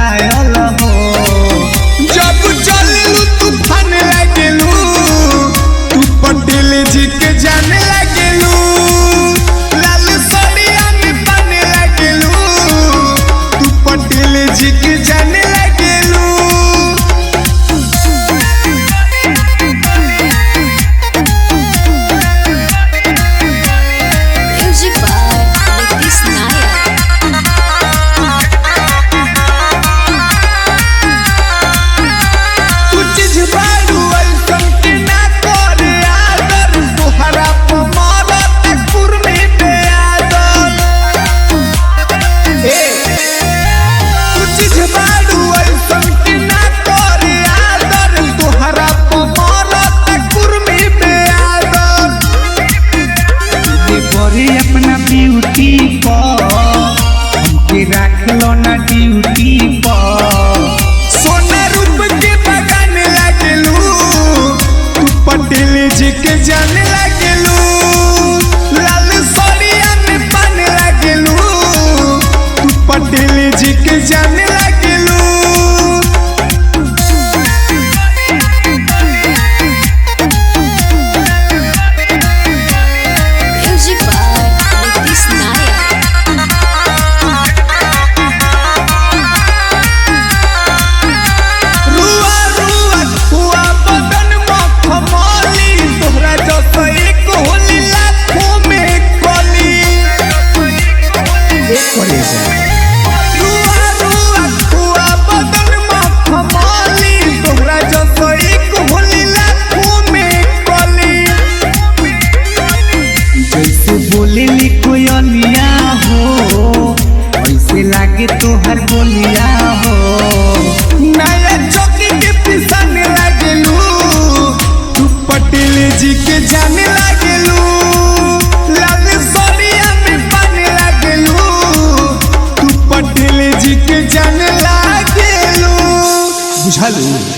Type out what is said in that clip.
घायल हो। जब चललू तूफान लगेलू, तू पटेल जी के जाने लगेलू। लाल सड़िया में पाने लगेलू, तू पटेल जी के जाने लगेलू। अपना ब्यूटी पर हमके रख लो ना ड्यूटी पर। सोना रूप के बगान लगेलू, तू पटेल जी के जाने लगेलू। लाल सड़िया में पाने लगेलू, तू पटेल जी के जाने लगेलू। बोलेली कोयलिया हो, ऐसे लागे तोहर बोलिया हो। नया चौकी के पिसाने लगेलू, तू पटेल जी के जाने लगेलू। लाल सड़िया में पाने लगेलू, तू पटेल जी के जाने लगेलू। बुझलू।